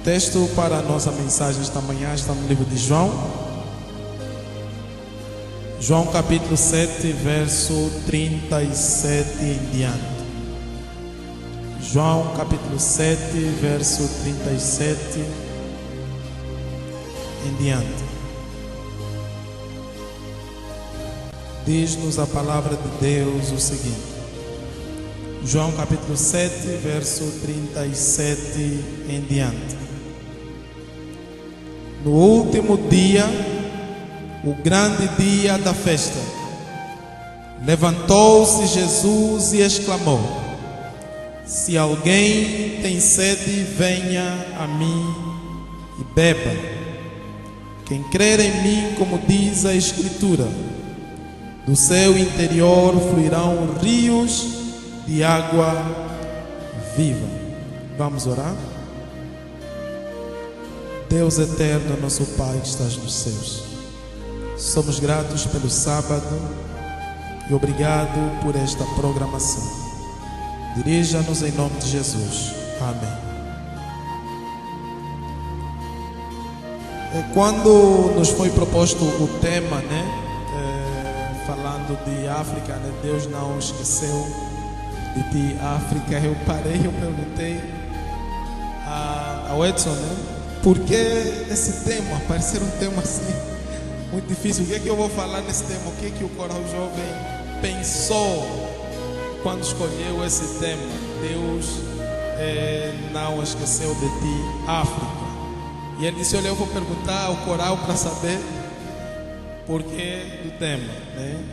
texto para a nossa mensagem esta manhã está no livro de João. João capítulo 7, verso 37 em diante. João capítulo 7, verso 37 em diante. Diz-nos a palavra de Deus o seguinte. João capítulo 7, verso 37 em diante. No último dia, o grande dia da festa, levantou-se Jesus e exclamou: se alguém tem sede, venha a mim e beba. Quem crer em mim, como diz a Escritura, do seu interior fluirão rios de água viva. Vamos orar? Deus eterno, nosso Pai que estás nos céus, somos gratos pelo sábado e obrigado por esta programação. Dirija-nos em nome de Jesus. Amém. Quando nos foi proposto o tema, falando de África, Deus não esqueceu de ti, África, eu perguntei ao Edson, por que esse tema? Parecer um tema assim muito difícil. O que é que eu vou falar nesse tema? O que é que o Coral Jovem pensou quando escolheu esse tema? Deus não esqueceu de ti, África. E ele disse: olha, eu vou perguntar ao coral para saber porquê do tema,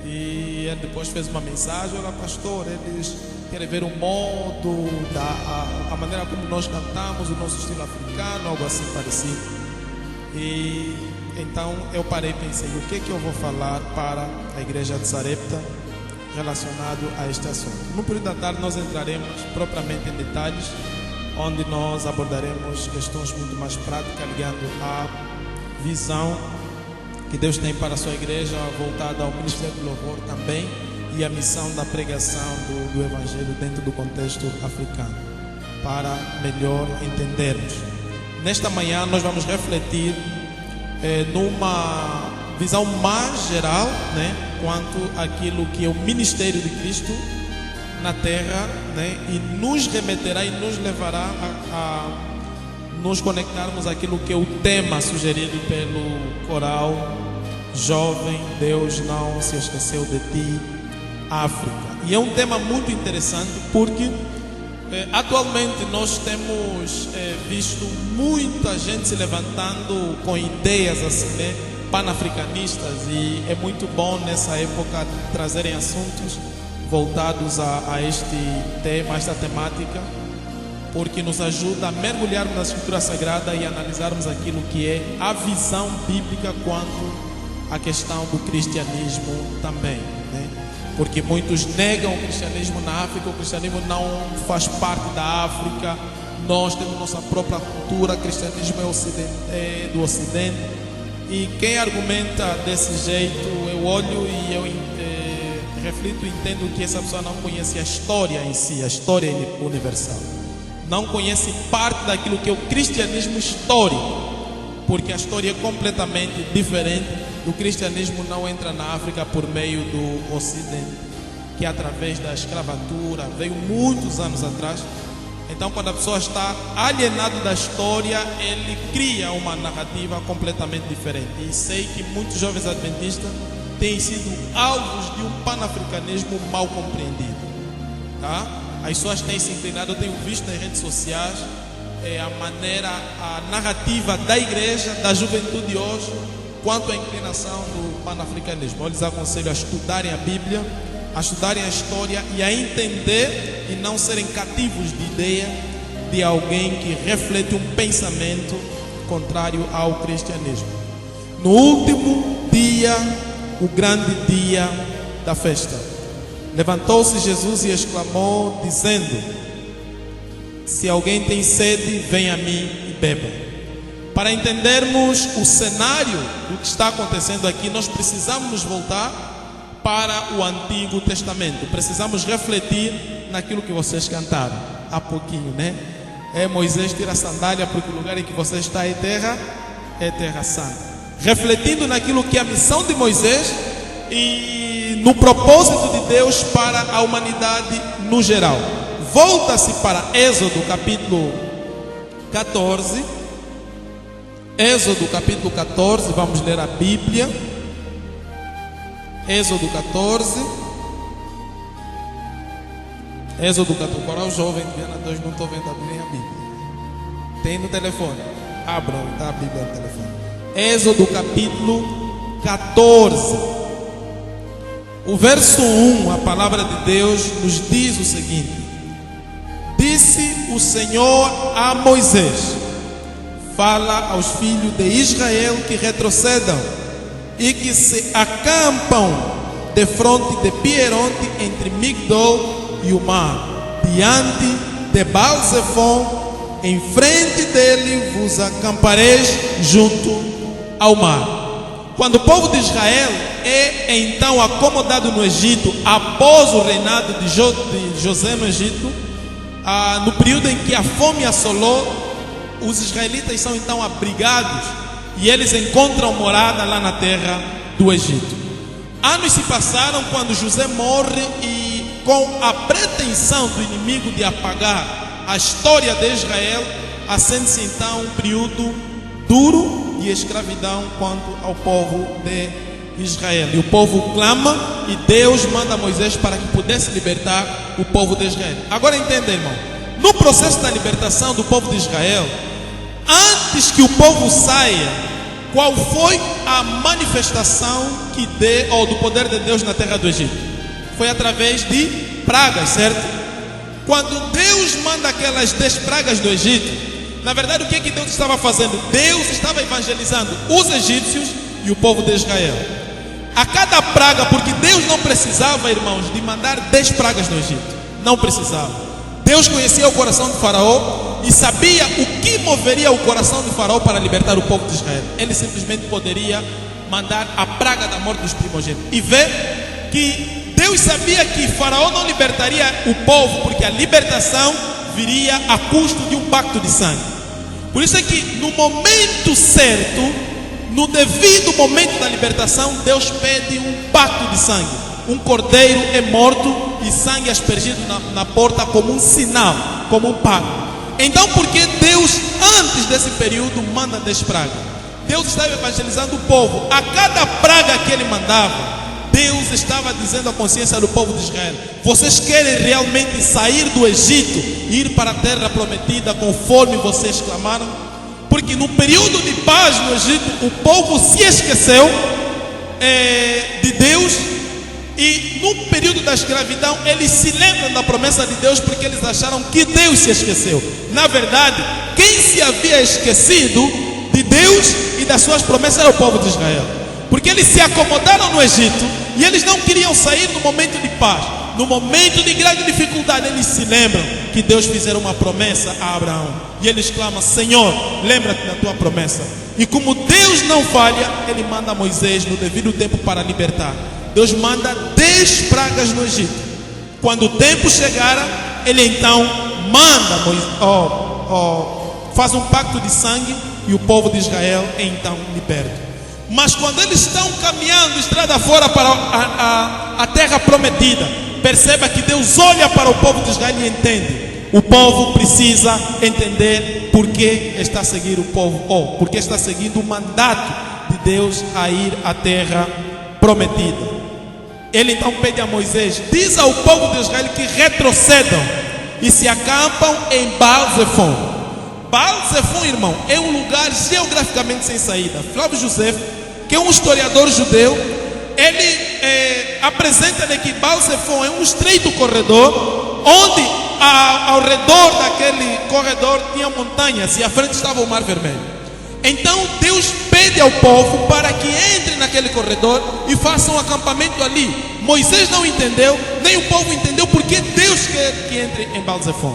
E ele depois fez uma mensagem: olha, pastor, eles querem ver o modo, a maneira como nós cantamos, o nosso estilo africano, algo assim parecido. E então eu parei e pensei: o que é que eu vou falar para a igreja de Sarepta relacionado a este assunto? No período da tarde nós entraremos propriamente em detalhes, onde nós abordaremos questões muito mais práticas, ligando à visão que Deus tem para a sua igreja, voltada ao ministério do louvor também, e a missão da pregação do Evangelho dentro do contexto africano, para melhor entendermos. Nesta manhã nós vamos refletir numa visão mais geral, quanto àquilo que é o ministério de Cristo na terra, e nos remeterá e nos levará a nos conectarmos àquilo que é o tema sugerido pelo coral jovem: Deus não se esqueceu de ti, África. E é um tema muito interessante porque atualmente nós temos visto muita gente se levantando com ideias assim, panafricanistas, e é muito bom nessa época trazerem assuntos voltados a este tema, a esta temática, porque nos ajuda a mergulharmos na Escritura Sagrada e analisarmos aquilo que é a visão bíblica quanto à questão do cristianismo também, Porque muitos negam o cristianismo na África. O cristianismo não faz parte da África. Nós temos nossa própria cultura. O cristianismo é do Ocidente. E quem argumenta desse jeito, eu olho e eu reflito e entendo que essa pessoa não conhece a história em si, a história universal. Não conhece parte daquilo que é o cristianismo histórico, porque a história é completamente diferente. O cristianismo não entra na África por meio do Ocidente, que através da escravatura veio muitos anos atrás. Então, quando a pessoa está alienada da história, ele cria uma narrativa completamente diferente. E sei que muitos jovens adventistas têm sido alvos de um panafricanismo mal compreendido, As pessoas têm se inclinado, eu tenho visto nas redes sociais a narrativa da igreja, da juventude hoje, quanto à inclinação do panafricanismo. Eu lhes aconselho a estudarem a Bíblia, a estudarem a história e a entender e não serem cativos de ideia de alguém que reflete um pensamento contrário ao cristianismo. No último dia, o grande dia da festa, levantou-se Jesus e exclamou, dizendo: se alguém tem sede, venha a mim e beba. Para entendermos o cenário do que está acontecendo aqui, nós precisamos nos voltar para o Antigo Testamento. Precisamos refletir naquilo que vocês cantaram há pouquinho, Moisés tira a sandália porque o lugar em que você está é terra santa. Refletindo naquilo que é a missão de Moisés e no propósito de Deus para a humanidade no geral. Volta-se para Êxodo capítulo 14. Êxodo capítulo 14, vamos ler a Bíblia. Êxodo 14. Êxodo 14. Para o jovem de Viana 2, não estou vendo abrir a Bíblia. Tem no telefone. Abram, está a Bíblia no telefone. Êxodo capítulo 14. O verso 1, a palavra de Deus nos diz o seguinte: Disse o Senhor a Moisés: Fala aos filhos de Israel que retrocedam e que se acampam de fronte de Pieronte entre Migdol e o mar, diante de Baal-Zephon, em frente dele vos acampareis junto ao mar. Quando o povo de Israel é então acomodado no Egito, após o reinado de José no Egito, no período em que a fome assolou, os israelitas são então abrigados e eles encontram morada lá na terra do Egito. Anos se passaram quando José morre e, com a pretensão do inimigo de apagar a história de Israel, acende-se então um período duro de escravidão quanto ao povo de Israel. E o povo clama e Deus manda Moisés para que pudesse libertar o povo de Israel. Agora entenda, irmão, no processo da libertação do povo de Israel, antes que o povo saia, qual foi a manifestação do poder de Deus na terra do Egito? Foi através de pragas, certo? Quando Deus manda aquelas 10 pragas do Egito, na verdade o que Deus estava fazendo? Deus estava evangelizando os egípcios e o povo de Israel. A cada praga, porque Deus não precisava, irmãos, de mandar 10 pragas no Egito. Não precisava. Deus conhecia o coração de Faraó e sabia o que moveria o coração de Faraó para libertar o povo de Israel. Ele simplesmente poderia mandar a praga da morte dos primogênitos. E vê que Deus sabia que Faraó não libertaria o povo, porque a libertação viria a custo de um pacto de sangue. Por isso é que no momento certo, no devido momento da libertação, Deus pede um pacto de sangue. Um cordeiro é morto e sangue aspergido na porta como um sinal, como um pacto. Então, por que Deus, antes desse período, manda 10 pragas? Deus estava evangelizando o povo. A cada praga que ele mandava, Deus estava dizendo à consciência do povo de Israel: vocês querem realmente sair do Egito e ir para a terra prometida conforme vocês clamaram? Porque no período de paz no Egito, o povo se esqueceu de Deus. E no período da escravidão, eles se lembram da promessa de Deus porque eles acharam que Deus se esqueceu. Na verdade, quem se havia esquecido de Deus e das suas promessas era o povo de Israel. Porque eles se acomodaram no Egito e eles não queriam sair no momento de paz. No momento de grande dificuldade, eles se lembram que Deus fizera uma promessa a Abraão. E eles clamam: Senhor, lembra-te da tua promessa. E como Deus não falha, ele manda Moisés no devido tempo para libertar. Deus manda 10 pragas no Egito. Quando o tempo chegar, ele então manda faz um pacto de sangue e o povo de Israel é então liberto. Mas quando eles estão caminhando estrada fora para a terra prometida, perceba que Deus olha para o povo de Israel e entende. O povo precisa entender por que está seguindo porque está seguindo o mandato de Deus a ir à terra prometida. Ele então pede a Moisés: diz ao povo de Israel que retrocedam e se acampam em Baal-Zephon. Baal-Zephon, irmão, é um lugar geograficamente sem saída. Flávio José, que é um historiador judeu, ele apresenta que Baal-Zephon é um estreito corredor, onde ao redor daquele corredor tinha montanhas e à frente estava o Mar Vermelho. Então Deus pede ao povo para que entre naquele corredor e façam um acampamento ali. Moisés não entendeu, nem o povo entendeu porque Deus quer que entre em Baal-Zephon.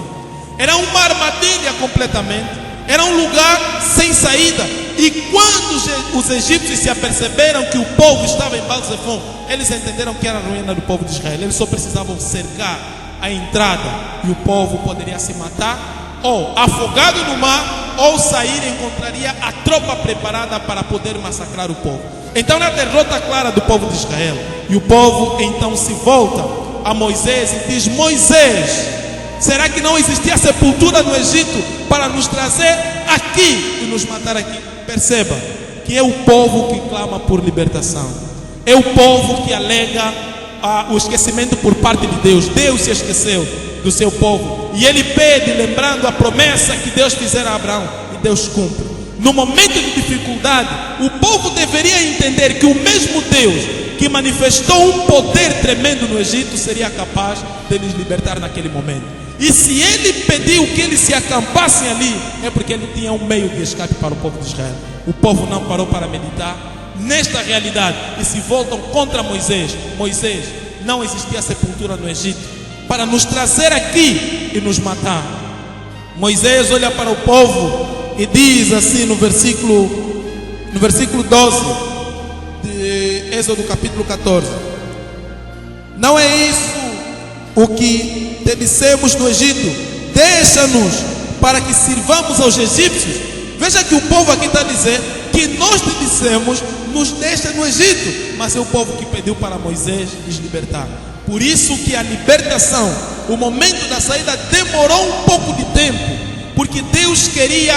Era uma armadilha completamente, era um lugar sem saída. E quando os egípcios se aperceberam que o povo estava em Baal-Zephon, eles entenderam que era a ruína do povo de Israel. Eles só precisavam cercar a entrada e o povo poderia se matar ou afogado no mar, ou sair encontraria a tropa preparada para poder massacrar o povo. Então, na derrota clara do povo de Israel, e o povo então se volta a Moisés e diz: Moisés, será que não existia sepultura no Egito para nos trazer aqui e nos matar aqui? Perceba que é o povo que clama por libertação, é o povo que alega o esquecimento por parte de Deus. Deus se esqueceu do seu povo e ele pede, lembrando a promessa que Deus fizera a Abraão, e Deus cumpre. No momento de dificuldade, o povo deveria entender que o mesmo Deus que manifestou um poder tremendo no Egito seria capaz de nos libertar naquele momento. E se ele pediu que eles se acampassem ali, é porque ele tinha um meio de escape para o povo de Israel. O povo não parou para meditar nesta realidade e se voltam contra Moisés. Moisés, não existia sepultura no Egito para nos trazer aqui e nos matar. Moisés olha para o povo e diz assim no versículo 12 de Êxodo capítulo 14: não é isso o que te dissemos no Egito, deixa-nos para que sirvamos aos egípcios. Veja que o povo aqui está dizendo que nós te dissemos, nos deixa no Egito, mas é o povo que pediu para Moisés nos libertar. Por isso que a libertação, o momento da saída demorou um pouco de tempo, porque Deus queria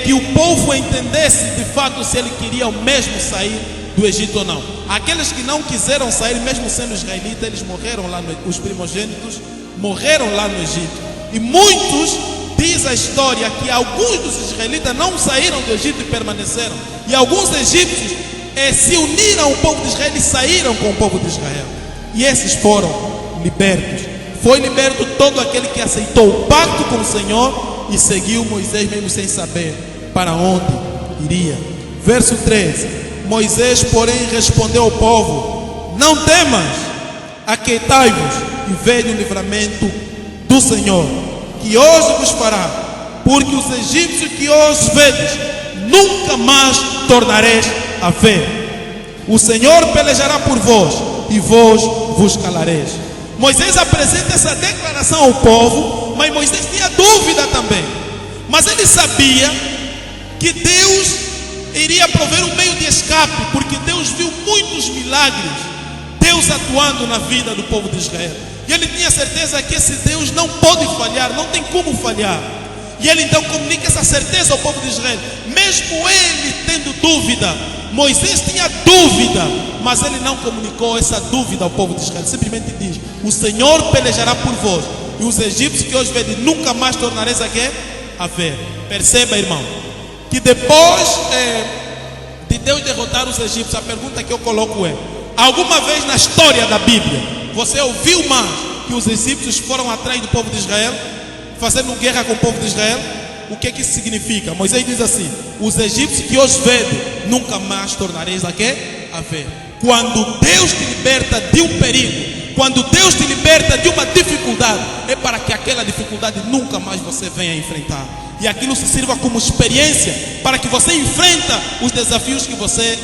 que o povo entendesse de fato se ele queria mesmo sair do Egito ou não. Aqueles que não quiseram sair, mesmo sendo israelitas, eles morreram lá, os primogênitos morreram lá no Egito. E muitos, diz a história, que alguns dos israelitas não saíram do Egito e permaneceram, e alguns egípcios se uniram ao povo de Israel e saíram com o povo de Israel, e esses foram libertos. Foi liberto todo aquele que aceitou o pacto com o Senhor e seguiu Moisés mesmo sem saber para onde iria. Verso 13: Moisés, porém, respondeu ao povo: não temas, aquietai-vos e vede o livramento do Senhor, que hoje vos fará, porque os egípcios que hoje vedes, nunca mais tornareis a ver. O Senhor pelejará por vós, e vós vos calareis. Moisés apresenta essa declaração ao povo, mas Moisés tinha dúvida também. Mas ele sabia que Deus iria prover um meio de escape, porque Deus viu muitos milagres, Deus atuando na vida do povo de Israel. E ele tinha certeza que esse Deus não pode falhar, não tem como falhar. E ele então comunica essa certeza ao povo de Israel, mesmo ele tendo dúvida. Moisés tinha dúvida, mas ele não comunicou essa dúvida ao povo de Israel. Simplesmente diz: o Senhor pelejará por vós, e os egípcios que hoje veem nunca mais tornareis a ver. Perceba, irmão, que depois de Deus derrotar os egípcios, a pergunta que eu coloco é: alguma vez na história da Bíblia você ouviu mais que os egípcios foram atrás do povo de Israel, fazendo guerra com o povo de Israel? O que isso significa? Moisés diz assim: os egípcios que hoje vedem, nunca mais tornareis a ver. Quando Deus te liberta de um perigo, quando Deus te liberta de uma dificuldade, é para que aquela dificuldade nunca mais você venha enfrentar, e aquilo se sirva como experiência para que você enfrenta os desafios que você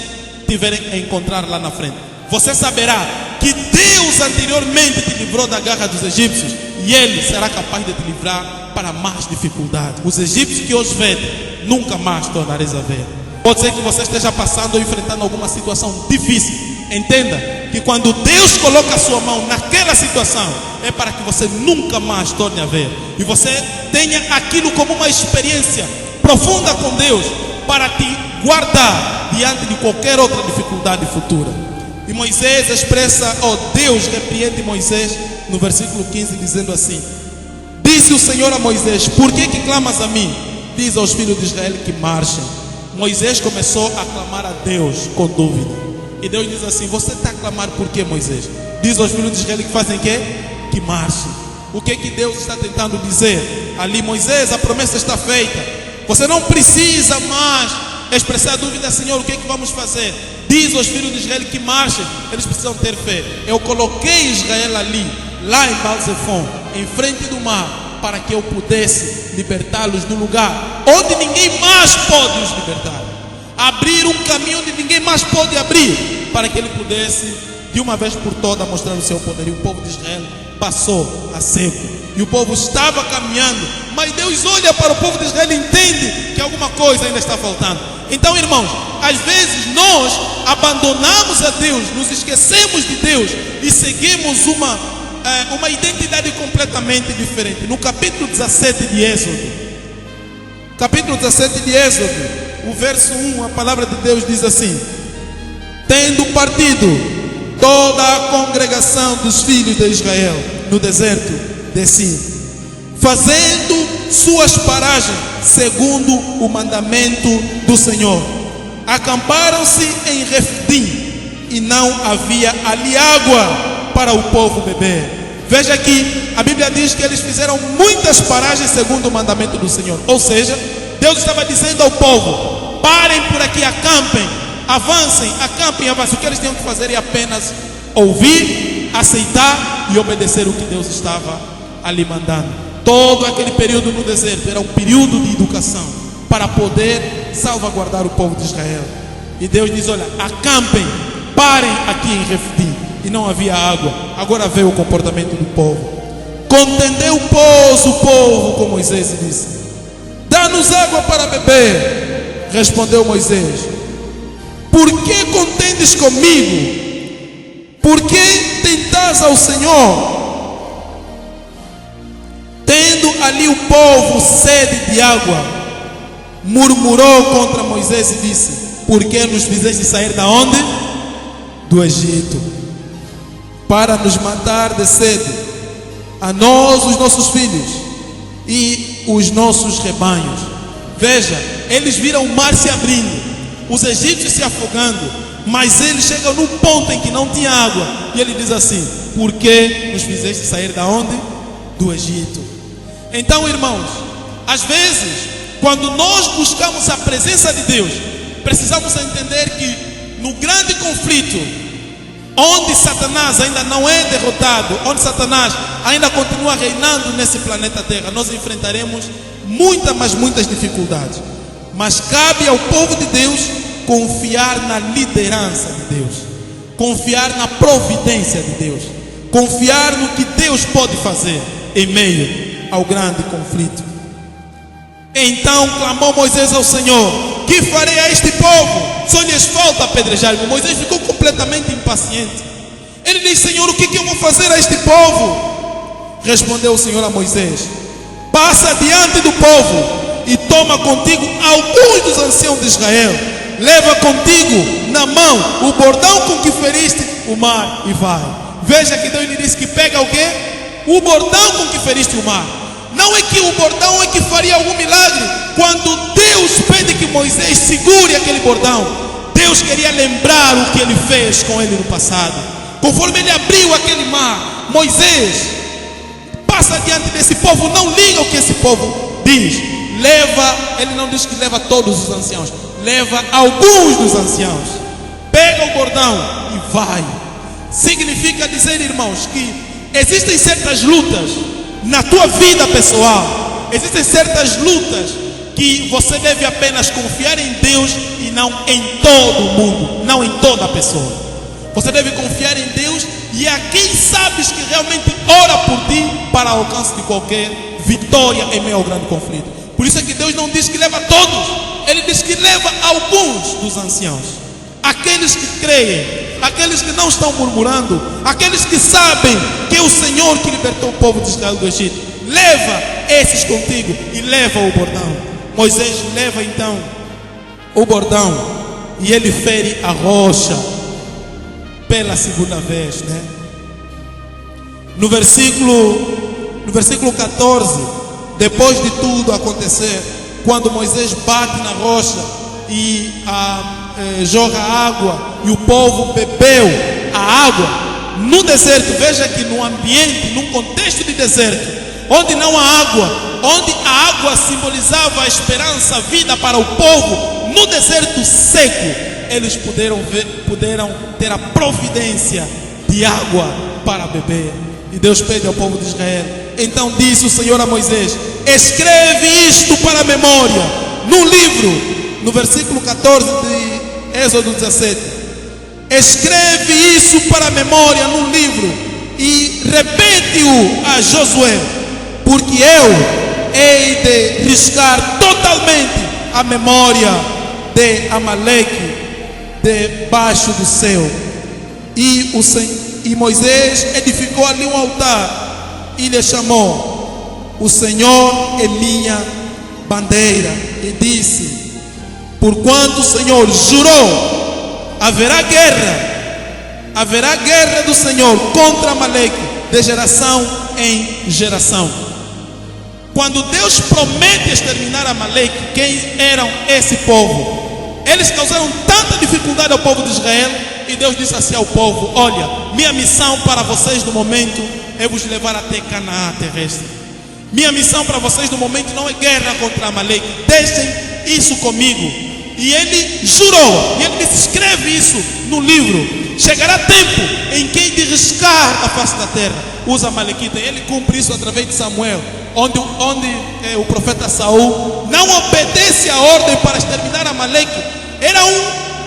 tiver a encontrar lá na frente. Você saberá que Deus anteriormente te livrou da garra dos egípcios, e Ele será capaz de te livrar para mais dificuldade. Os egípcios que hoje vedem, nunca mais tornareis a ver. Pode ser que você esteja passando ou enfrentando alguma situação difícil. Entenda que quando Deus coloca a sua mão naquela situação, é para que você nunca mais torne a ver, e você tenha aquilo como uma experiência profunda com Deus, para te guardar diante de qualquer outra dificuldade futura. E Moisés expressa, Deus repreende Moisés no versículo 15, dizendo assim: disse o Senhor a Moisés: por que clamas a mim? Diz aos filhos de Israel que marchem. Moisés começou a clamar a Deus com dúvida, e Deus diz assim: você está a clamar por quê, Moisés? Diz aos filhos de Israel que fazem quê? Que marchem. O que Deus está tentando dizer ali? Moisés, a promessa está feita, você não precisa mais expressar a dúvida: Senhor, o que vamos fazer? Diz aos filhos de Israel que marchem. Eles precisam ter fé. Eu coloquei Israel ali, lá em Baal-Zephon, em frente do mar, para que eu pudesse libertá-los do lugar onde ninguém mais pode os libertar, abrir um caminho onde ninguém mais pode abrir, para que ele pudesse de uma vez por todas mostrar o seu poder. E o povo de Israel passou a seco. E o povo estava caminhando, mas Deus olha para o povo de Israel e entende que alguma coisa ainda está faltando. Então, irmãos, às vezes nós abandonamos a Deus, nos esquecemos de Deus e seguimos uma identidade completamente diferente. No capítulo 17 de Êxodo, o verso 1, a palavra de Deus diz assim: tendo partido toda a congregação dos filhos de Israel no deserto de Sim, fazendo suas paragens segundo o mandamento do Senhor, acamparam-se em Refidim, e não havia ali água para o povo beber. Veja que a Bíblia diz que eles fizeram muitas paragens segundo o mandamento do Senhor. Ou seja, Deus estava dizendo ao povo: parem por aqui, acampem, avancem, acampem, avancem. O que eles tinham que fazer é apenas ouvir, aceitar e obedecer o que Deus estava ali mandando. Todo aquele período no deserto era um período de educação para poder salvaguardar o povo de Israel. E Deus diz: olha, acampem, parem aqui em Refidim. E não havia água. Agora veio o comportamento do povo. Contendeu, pois, o povo com Moisés e disse: dá-nos água para beber. Respondeu Moisés: por que contendes comigo? Por que tentas ao Senhor? Tendo ali o povo sede de água, murmurou contra Moisés e disse: por que nos fizeste sair da onde? Do Egito, para nos matar de sede, a nós, os nossos filhos e os nossos rebanhos. Veja, eles viram o mar se abrindo, os egípcios se afogando, mas eles chegam num ponto em que não tinha água, e ele diz assim: por que nos fizeste sair da onde? Do Egito. Então, irmãos, às vezes, quando nós buscamos a presença de Deus, precisamos entender que no grande conflito, onde Satanás ainda não é derrotado, onde Satanás ainda continua reinando nesse planeta Terra, nós enfrentaremos muitas dificuldades. Mas cabe ao povo de Deus confiar na liderança de Deus, confiar na providência de Deus, confiar no que Deus pode fazer em meio ao grande conflito. Então clamou Moisés ao Senhor: que farei a este povo? Só lhes falta apedrejar-me. Moisés ficou completamente impaciente. Ele disse: Senhor, o que eu vou fazer a este povo? Respondeu o Senhor a Moisés: passa diante do povo e toma contigo alguns dos anciãos de Israel. Leva contigo na mão o bordão com que feriste o mar e vai. Veja que Deus lhe disse que pega o quê? O bordão com que feriste o mar. Não é que o bordão é que faria algum milagre. Quando Deus pede que Moisés segure aquele bordão, Deus queria lembrar o que ele fez com ele no passado. Conforme ele abriu aquele mar, Moisés passa diante desse povo, não liga o que esse povo diz. Leva, ele não diz que leva todos os anciãos, leva alguns dos anciãos. Pega o bordão e vai. Significa dizer, irmãos, que existem certas lutas na tua vida pessoal, existem certas lutas que você deve apenas confiar em Deus e não em todo mundo, não em toda pessoa. Você deve confiar em Deus e a quem sabes que realmente ora por ti para alcance de qualquer vitória em meio ao grande conflito. Por isso é que Deus não diz que leva todos, Ele diz que leva alguns dos anciãos, aqueles que creem, aqueles que não estão murmurando, aqueles que sabem que é o Senhor que libertou o povo de Israel do Egito. Leva esses contigo e leva o bordão. Moisés leva então o bordão e ele fere a rocha pela segunda vez, né? No versículo 14, depois de tudo acontecer, quando Moisés bate na rocha e joga água e o povo bebeu a água no deserto. Veja que no ambiente, num contexto de deserto, onde não há água, onde a água simbolizava a esperança, a vida para o povo, no deserto seco, eles puderam ter a providência de água para beber. E Deus pede ao povo de Israel. Então disse o Senhor a Moisés: escreve isto para a memória no livro. No versículo 14 de Êxodo 17, escreve isso para a memória num livro e repete-o a Josué, porque eu hei de riscar totalmente a memória de Amaleque debaixo do céu. E Moisés edificou ali um altar e lhe chamou: o Senhor é minha bandeira. E disse: porquanto o Senhor jurou, haverá guerra do Senhor contra Amaleque de geração em geração. Quando Deus promete exterminar Amaleque, quem eram esse povo? Eles causaram tanta dificuldade ao povo de Israel, e Deus disse assim ao povo: olha, minha missão para vocês no momento é vos levar até Canaã terrestre. Minha missão para vocês no momento não é guerra contra Amaleque, deixem isso comigo. E ele jurou, e ele disse: escreve isso no livro. Chegará tempo em que hei de riscar a face da terra os amalequitas. Ele cumpre isso através de Samuel, onde o profeta Saul não obedece a ordem para exterminar Amaleque. Era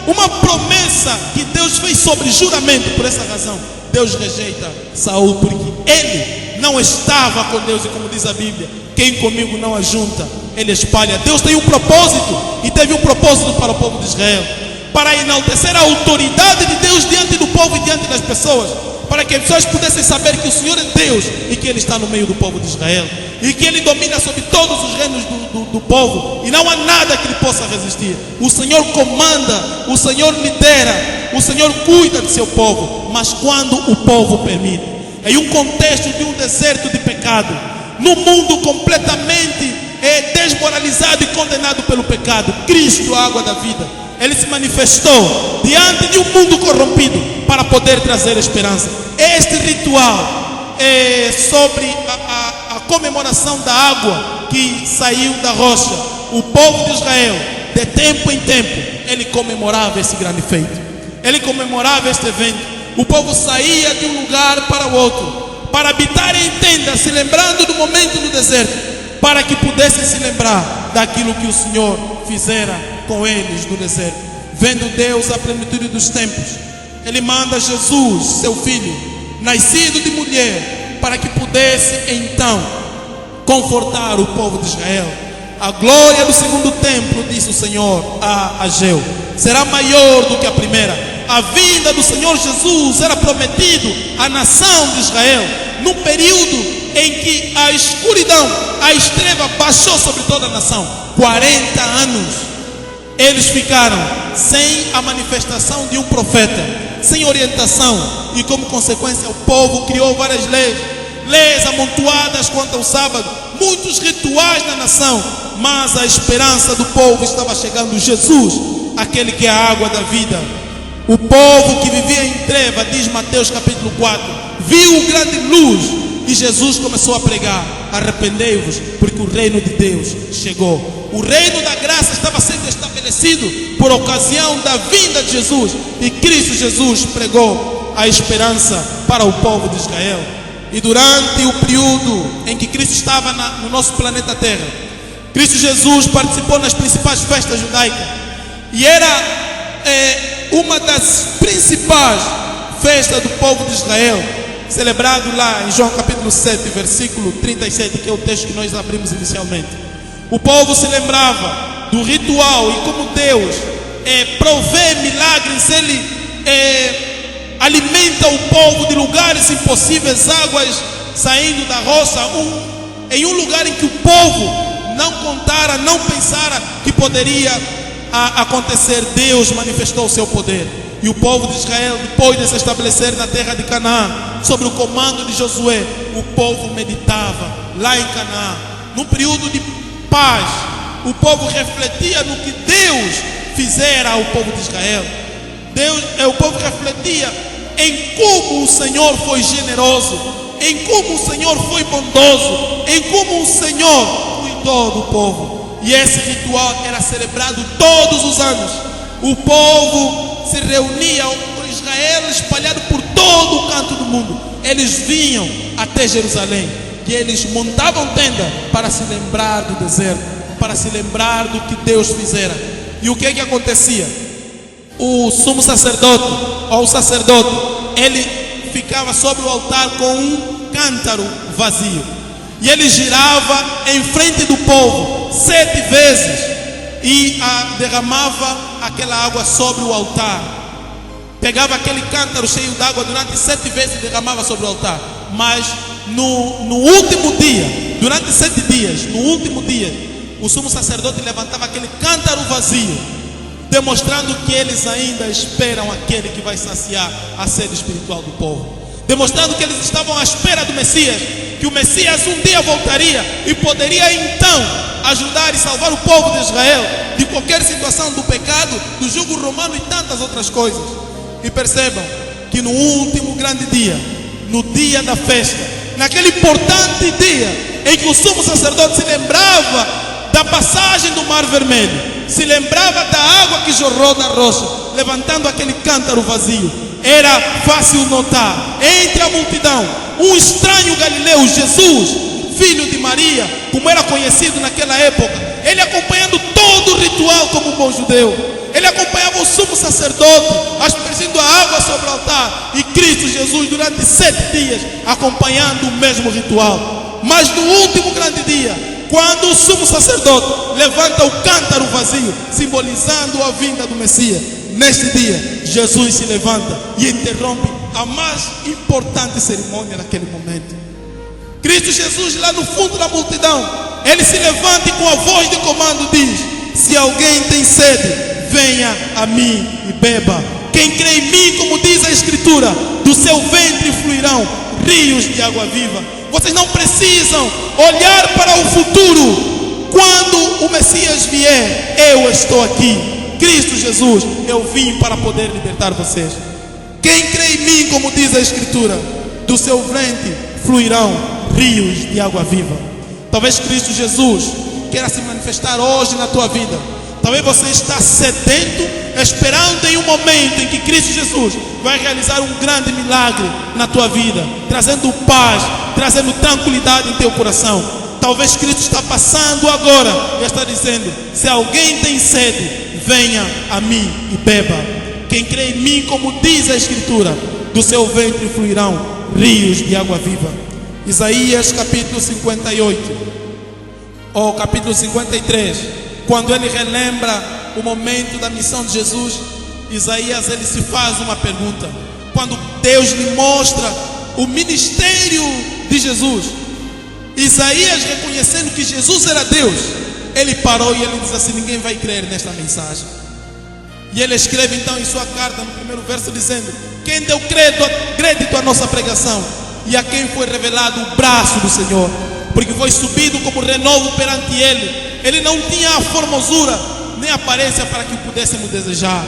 uma promessa que Deus fez sobre juramento. Por essa razão Deus rejeita Saul, porque ele não estava com Deus. E como diz a Bíblia, quem comigo não ajunta, ele espalha. Deus tem um propósito, e teve um propósito para o povo de Israel, para enaltecer a autoridade de Deus diante do povo e diante das pessoas, para que as pessoas pudessem saber que o Senhor é Deus e que Ele está no meio do povo de Israel, e que Ele domina sobre todos os reinos do povo, e não há nada que Ele possa resistir. O Senhor comanda, o Senhor lidera, o Senhor cuida de seu povo. Mas quando o povo permite, em um contexto de um deserto de pecado, no mundo completamente desmoralizado e condenado pelo pecado, Cristo, a água da vida, Ele se manifestou diante de um mundo corrompido para poder trazer esperança. Este ritual é sobre a comemoração da água que saiu da rocha. O povo de Israel, de tempo em tempo, ele comemorava esse grande feito, ele comemorava este evento. O povo saía de um lugar para o outro para habitar em tendas, se lembrando do momento no deserto, para que pudessem se lembrar daquilo que o Senhor fizera com eles no deserto. Vendo Deus a plenitude dos tempos, Ele manda Jesus, seu filho, nascido de mulher, para que pudesse então confortar o povo de Israel. A glória do segundo templo, disse o Senhor a Ageu, será maior do que a primeira. A vinda do Senhor Jesus era prometido à nação de Israel num período em que a escuridão, a treva baixou sobre toda a nação. 40 anos eles ficaram sem a manifestação de um profeta, sem orientação, e como consequência o povo criou várias leis amontoadas quanto ao sábado, muitos rituais na nação. Mas a esperança do povo estava chegando: Jesus, aquele que é a água da vida. O povo que vivia em treva, diz Mateus capítulo 4, viu grande luz, e Jesus começou a pregar: arrependei-vos, porque o reino de Deus chegou. O reino da graça estava sendo estabelecido por ocasião da vinda de Jesus, e Cristo Jesus pregou a esperança para o povo de Israel. E durante o período em que Cristo estava no nosso planeta Terra, Cristo Jesus participou nas principais festas judaicas, e era uma das principais festas do povo de Israel, celebrado lá em João capítulo 7, versículo 37, que é o texto que nós abrimos inicialmente. O povo se lembrava do ritual e como Deus provê milagres. Ele alimenta o povo de lugares impossíveis, águas saindo da rocha, em um lugar em que o povo não contara, não pensara que poderia acontecer. Deus manifestou o seu poder, e o povo de Israel, depois de se estabelecer na terra de Canaã, sob o comando de Josué, o povo meditava lá em Canaã, num período de paz. O povo refletia no que Deus fizera ao povo de Israel. O povo refletia em como o Senhor foi generoso, em como o Senhor foi bondoso, em como o Senhor cuidou do povo. E esse ritual era celebrado todos os anos. O povo se reunia, por Israel espalhado por todo o canto do mundo. Eles vinham até Jerusalém, e eles montavam tenda para se lembrar do deserto, para se lembrar do que Deus fizera. E o que acontecia? O sumo sacerdote, ou o sacerdote, ele ficava sobre o altar com um cântaro vazio. E ele girava em frente do povo 7 vezes e derramava aquela água sobre o altar. Pegava aquele cântaro cheio d'água durante 7 vezes e derramava sobre o altar. Mas no último dia, durante 7 dias, no último dia, o sumo sacerdote levantava aquele cântaro vazio, demonstrando que eles ainda esperam aquele que vai saciar a sede espiritual do povo, demonstrando que eles estavam à espera do Messias, que o Messias um dia voltaria e poderia então ajudar e salvar o povo de Israel de qualquer situação do pecado, do jugo romano e tantas outras coisas. E percebam que no último grande dia, no dia da festa, naquele importante dia em que o sumo sacerdote se lembrava da passagem do Mar Vermelho, se lembrava da água que jorrou da rocha, levantando aquele cântaro vazio, era fácil notar entre a multidão um estranho galileu, Jesus, filho de Maria, como era conhecido naquela época. Ele acompanhando todo o ritual como um bom judeu. Ele acompanhava o sumo sacerdote aspergindo a água sobre o altar, e Cristo Jesus durante 7 dias acompanhando o mesmo ritual. Mas no último grande dia, quando o sumo sacerdote levanta o cântaro vazio, simbolizando a vinda do Messias, neste dia Jesus se levanta e interrompe a mais importante cerimônia naquele momento. Cristo Jesus, lá no fundo da multidão, ele se levanta e com a voz de comando diz: se alguém tem sede, venha a mim e beba. Quem crê em mim, como diz a Escritura, do seu ventre fluirão rios de água viva. Vocês não precisam olhar para o futuro. Quando o Messias vier, eu estou aqui. Cristo Jesus, eu vim para poder libertar vocês. Quem crê em mim, como diz a Escritura, do seu ventre fluirão rios de água viva. Talvez Cristo Jesus queira se manifestar hoje na tua vida. Talvez você está sedento, esperando em um momento em que Cristo Jesus vai realizar um grande milagre na tua vida, trazendo paz, trazendo tranquilidade em teu coração. Talvez Cristo está passando agora e está dizendo: se alguém tem sede, venha a mim e beba. Quem crê em mim, como diz a Escritura, do seu ventre fluirão rios de água viva. Isaías capítulo 58, ou capítulo 53, quando ele relembra o momento da missão de Jesus, Isaías ele se faz uma pergunta. Quando Deus lhe mostra o ministério de Jesus, Isaías, reconhecendo que Jesus era Deus, ele parou e ele diz assim: ninguém vai crer nesta mensagem. E ele escreve então em sua carta, no primeiro verso, dizendo: quem deu crédito à nossa pregação, e a quem foi revelado o braço do Senhor, porque foi subido como renovo perante ele. Ele não tinha a formosura nem a aparência para que pudéssemos desejar,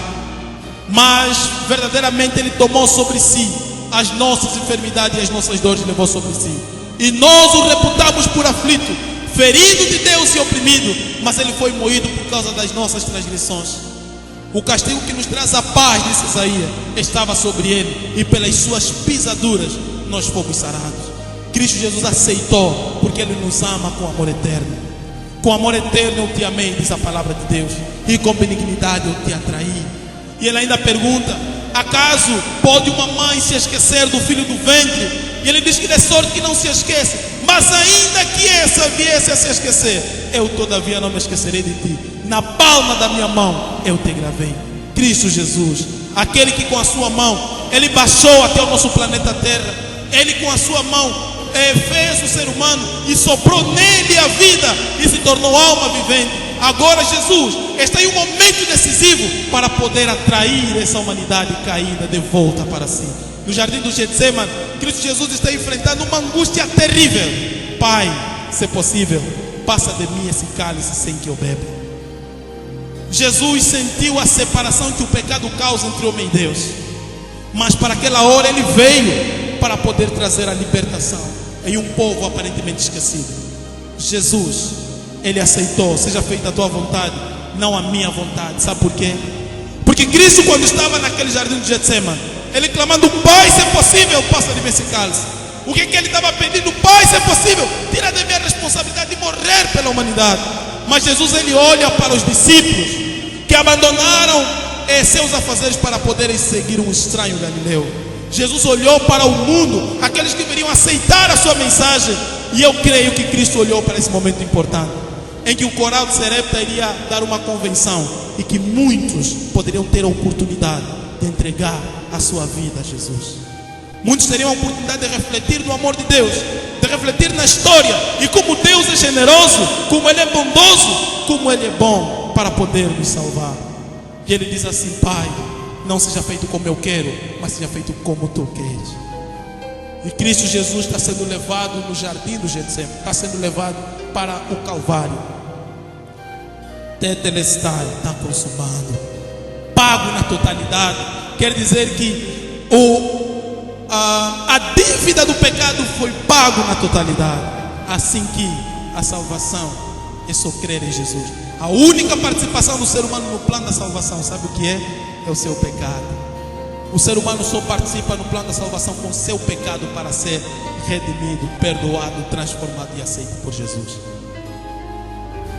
mas verdadeiramente ele tomou sobre si as nossas enfermidades e as nossas dores levou sobre si. E nós o reputamos por aflito, ferido de Deus e oprimido, mas ele foi moído por causa das nossas transgressões. O castigo que nos traz a paz, disse Isaías, estava sobre ele, e pelas suas pisaduras nós fomos sarados. Cristo Jesus aceitou, porque ele nos ama com amor eterno. Com amor eterno eu te amei, diz a palavra de Deus, e com benignidade eu te atraí. E ele ainda pergunta: acaso pode uma mãe se esquecer do filho do ventre? E ele diz que de sorte que não se esquece, mas ainda que essa viesse a se esquecer, eu todavia não me esquecerei de ti. Na palma da minha mão eu te gravei. Cristo Jesus, aquele que com a sua mão ele baixou até o nosso planeta Terra, ele com a sua mão fez o ser humano e soprou nele a vida e se tornou alma vivente. Agora Jesus está em um momento decisivo para poder atrair essa humanidade caída de volta para si. No jardim do Getsemane, Cristo Jesus está enfrentando uma angústia terrível. Pai, se possível, passa de mim esse cálice sem que eu beba. Jesus sentiu a separação que o pecado causa entre homem e Deus, mas para aquela hora ele veio para poder trazer a libertação em um povo aparentemente esquecido. Jesus, ele aceitou: seja feita a tua vontade, não a minha vontade. Sabe por quê? Porque Cristo, quando estava naquele jardim de Getsemane, ele clamando: Pai, se é possível, passa de mim esse cálice. O que ele estava pedindo? Pai, se é possível, tira de mim a responsabilidade de morrer pela humanidade. Mas Jesus, ele olha para os discípulos que abandonaram seus afazeres para poderem seguir um estranho galileu. Jesus olhou para o mundo, aqueles que deveriam aceitar a sua mensagem. E eu creio que Cristo olhou para esse momento importante, em que o coral de Sarepta iria dar uma convenção e que muitos poderiam ter a oportunidade de entregar a sua vida a Jesus. Muitos teriam a oportunidade de refletir no amor de Deus, de refletir na história e como Deus é generoso, como Ele é bondoso, como Ele é bom para poder nos salvar. E Ele diz assim: Pai, não seja feito como eu quero, mas seja feito como Tu queres. E Cristo Jesus está sendo levado no jardim do Getsemane, está sendo levado para o Calvário. Tetelestai, está consumado, pago na totalidade. Quer dizer que a dívida do pecado foi pago na totalidade. Assim que a salvação é só crer em Jesus. A única participação do ser humano no plano da salvação, sabe o que é? É o seu pecado. O ser humano só participa no plano da salvação com o seu pecado para ser redimido, perdoado, transformado e aceito por Jesus.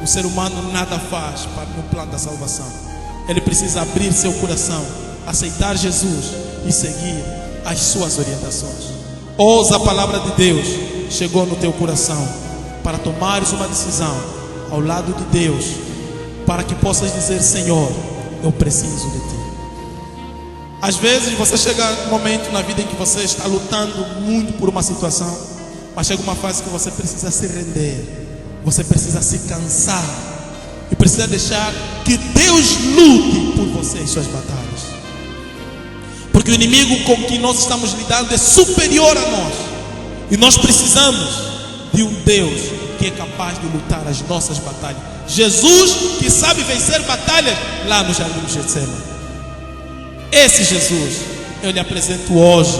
O ser humano nada faz no plano da salvação. Ele precisa abrir seu coração, aceitar Jesus e seguir as suas orientações. Ouça a palavra de Deus, chegou no teu coração, para tomares uma decisão ao lado de Deus, para que possas dizer: Senhor, eu preciso de Ti. Às vezes você chega um momento na vida em que você está lutando muito por uma situação, mas chega uma fase que você precisa se render, você precisa se cansar e precisa deixar que Deus lute por você em suas batalhas. Porque o inimigo com que nós estamos lidando é superior a nós, e nós precisamos de um Deus que é capaz de lutar as nossas batalhas. Jesus que sabe vencer batalhas lá no jardim de Getsemane. Esse Jesus eu lhe apresento hoje.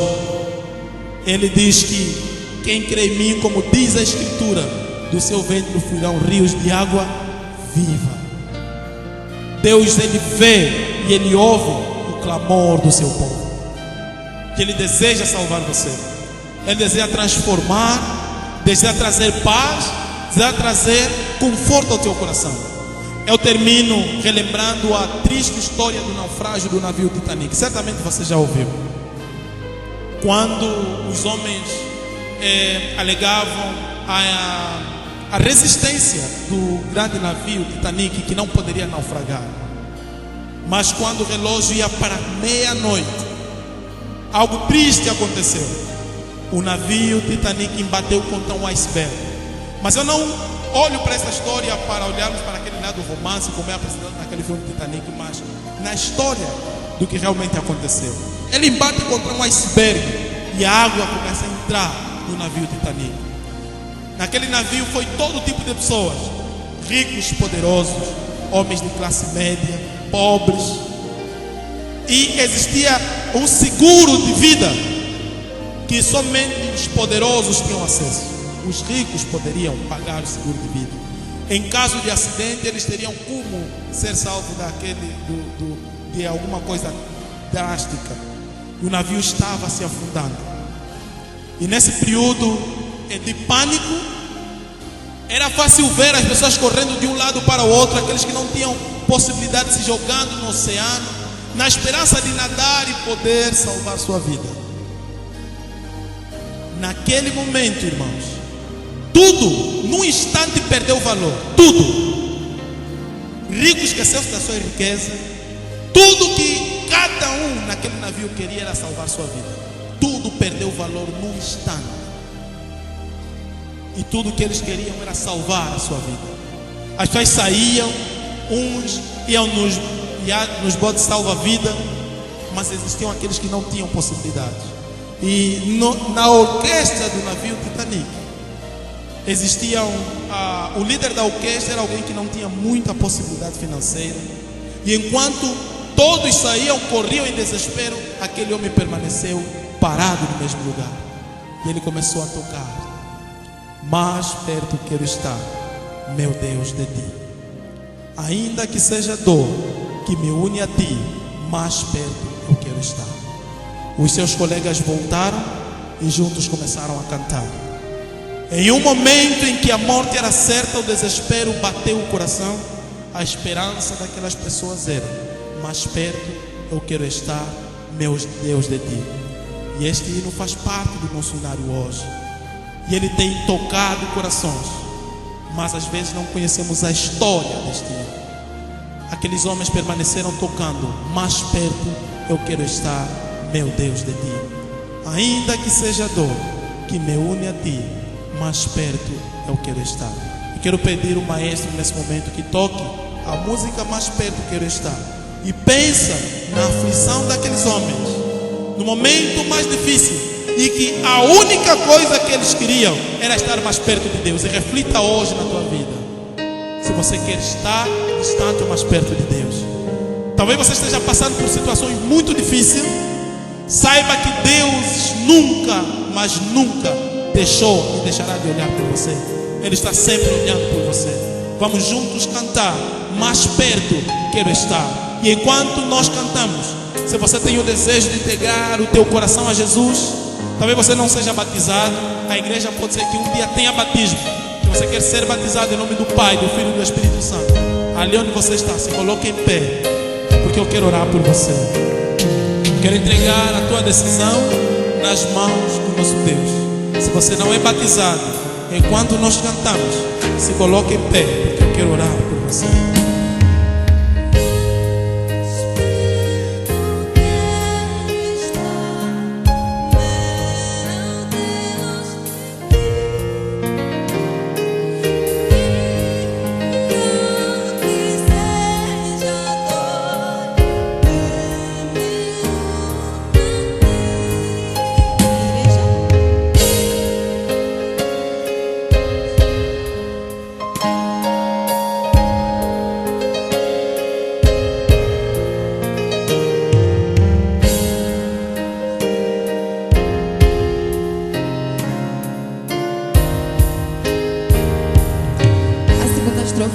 Ele diz que quem crê em mim, como diz a Escritura, do seu ventre fluirão rios de água viva. Deus, Ele vê e Ele ouve o clamor do seu povo. Que Ele deseja salvar você. Ele deseja transformar, deseja trazer paz, deseja trazer conforto ao teu coração. Eu termino relembrando a triste história do naufrágio do navio Titanic. Certamente você já ouviu. Quando os homens alegavam a resistência do grande navio Titanic, que não poderia naufragar. Mas quando o relógio ia para meia-noite, algo triste aconteceu. O navio Titanic embateu contra um iceberg. Mas eu não olho para essa história para olharmos para aquele lado romance, como é apresentado naquele filme Titanic, mas na história do que realmente aconteceu. Ele embate contra um iceberg e a água começa a entrar no navio Titanic. Naquele navio foi todo tipo de pessoas, ricos, poderosos, homens de classe média, pobres, e existia um seguro de vida que somente os poderosos tinham acesso. Os ricos poderiam pagar o seguro de vida. Em caso de acidente, eles teriam como ser salvos de alguma coisa drástica. O navio estava se afundando. E nesse período de pânico, era fácil ver as pessoas correndo de um lado para o outro, aqueles que não tinham possibilidade de se jogando no oceano, na esperança de nadar e poder salvar sua vida. Naquele momento, irmãos, tudo, num instante, perdeu valor. Tudo. Rico esqueceu-se da sua riqueza. Tudo que cada um naquele navio queria era salvar sua vida. Tudo perdeu valor num instante. E tudo que eles queriam era salvar a sua vida. As pessoas saíam, uns iam nos botes salva-vida, mas existiam aqueles que não tinham possibilidades. E na orquestra do navio Titanic, existia o líder da orquestra era alguém que não tinha muita possibilidade financeira. E enquanto todos saíam, corriam em desespero, aquele homem permaneceu parado no mesmo lugar. E ele começou a tocar: mais perto quero estar, meu Deus, de Ti. Ainda que seja dor que me une a Ti, mais perto eu quero estar. Os seus colegas voltaram e juntos começaram a cantar. Em um momento em que a morte era certa, o desespero bateu o coração. A esperança daquelas pessoas era: mais perto eu quero estar, meu Deus, de Ti. E este hino faz parte do nosso hinário hoje. E ele tem tocado corações. Mas às vezes não conhecemos a história deste hino. Aqueles homens permaneceram tocando: mais perto eu quero estar, meu Deus, de ti. Ainda que seja dor que me une a ti, mais perto eu quero estar. E quero pedir ao maestro nesse momento que toque a música Mais Perto Quero Estar. E pensa na aflição daqueles homens, no momento mais difícil, e que a única coisa que eles queriam era estar mais perto de Deus. E reflita hoje na tua vida, se você quer estar distante ou mais perto de Deus. Talvez você esteja passando por situações muito difíceis. Saiba que Deus nunca, mas nunca deixou e deixará de olhar por você. Ele está sempre olhando por você. Vamos juntos cantar: mais perto quero estar. E enquanto nós cantamos, se você tem o desejo de entregar o teu coração a Jesus, talvez você não seja batizado, a igreja pode ser que um dia tenha batismo. Se você quer ser batizado em nome do Pai, do Filho e do Espírito Santo, ali onde você está, se coloque em pé, porque eu quero orar por você. Quero entregar a tua decisão nas mãos do nosso Deus. Se você não é batizado, enquanto nós cantamos, se coloque em pé, porque eu quero orar por você.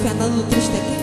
Andando triste aqui.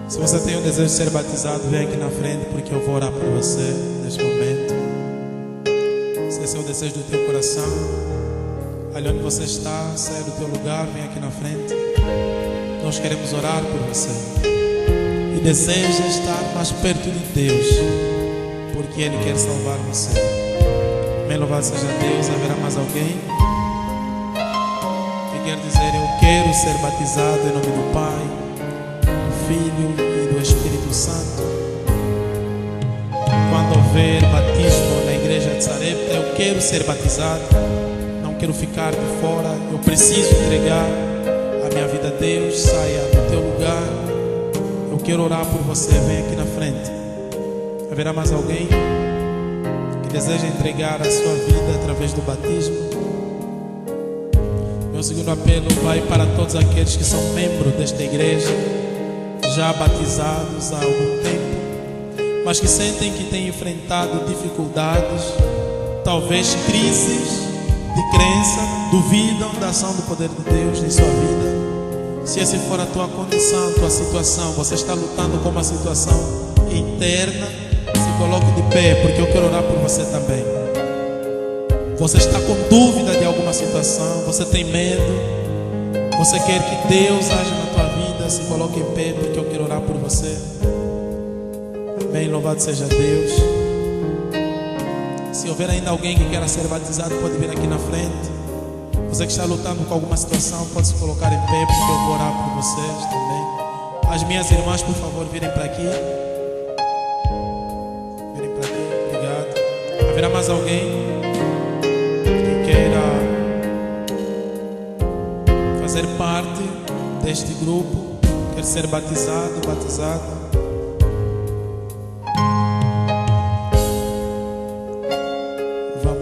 Se você tem o desejo de ser batizado, vem aqui na frente, porque eu vou orar por você neste momento. Se esse é o desejo do teu coração, ali onde você está, sai do teu lugar, vem aqui na frente. Nós queremos orar por você. E deseja estar mais perto de Deus, porque Ele quer salvar você. Bem louvado seja Deus. Haverá mais alguém que quer dizer: eu quero ser batizado em nome do Pai, do Filho e do Espírito Santo? Quando houver batismo na igreja de Sarepta, eu quero ser batizado, não quero ficar de fora, eu preciso entregar a minha vida a Deus. Saia do teu lugar, eu quero orar por você, vem aqui na frente. Haverá mais alguém que deseja entregar a sua vida através do batismo? Meu segundo apelo vai para todos aqueles que são membros desta igreja, já batizados há algum tempo, mas que sentem que têm enfrentado dificuldades, talvez crises de crença, duvidam da ação do poder de Deus em sua vida. Se essa for a tua condição, a tua situação, você está lutando com uma situação interna, se coloque de pé, porque eu quero orar por você também. Você está com dúvida de alguma situação, você tem medo, você quer que Deus haja na tua vida, se coloque em pé, porque eu quero orar por você. Amém, louvado seja Deus. Se houver ainda alguém que queira ser batizado, pode vir aqui na frente. Você que está lutando com alguma situação, pode se colocar em pé, porque eu vou orar por vocês também. As minhas irmãs, por favor, virem para aqui. Virem para aqui, obrigado. Haverá mais alguém que queira fazer parte deste grupo, quer ser batizado, batizada?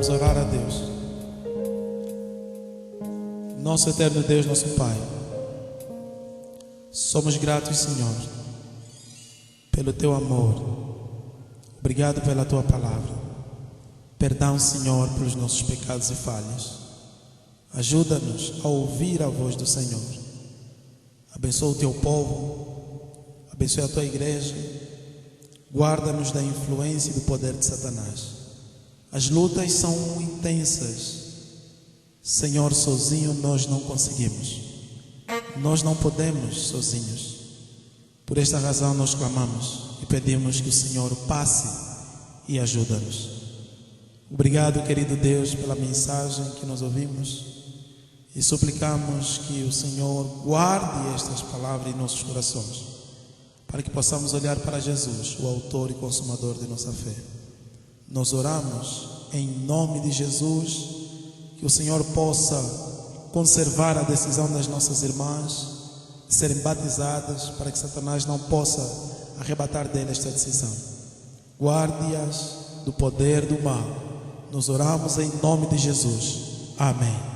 Vamos orar a Deus. Nosso eterno Deus, nosso Pai, somos gratos, Senhor, pelo Teu amor. Obrigado pela Tua palavra. Perdão, Senhor, pelos nossos pecados e falhas. Ajuda-nos a ouvir a voz do Senhor. Abençoa o Teu povo, abençoa a Tua igreja. Guarda-nos da influência e do poder de Satanás. As lutas são intensas. Senhor, sozinho nós não conseguimos. Nós não podemos sozinhos. Por esta razão nós clamamos e pedimos que o Senhor passe e ajuda-nos. Obrigado, querido Deus, pela mensagem que nós ouvimos e suplicamos que o Senhor guarde estas palavras em nossos corações, para que possamos olhar para Jesus, o autor e consumador de nossa fé. Nós oramos em nome de Jesus, que o Senhor possa conservar a decisão das nossas irmãs de serem batizadas, para que Satanás não possa arrebatar dele esta decisão. Guarde-as do poder do mal. Nós oramos em nome de Jesus. Amém.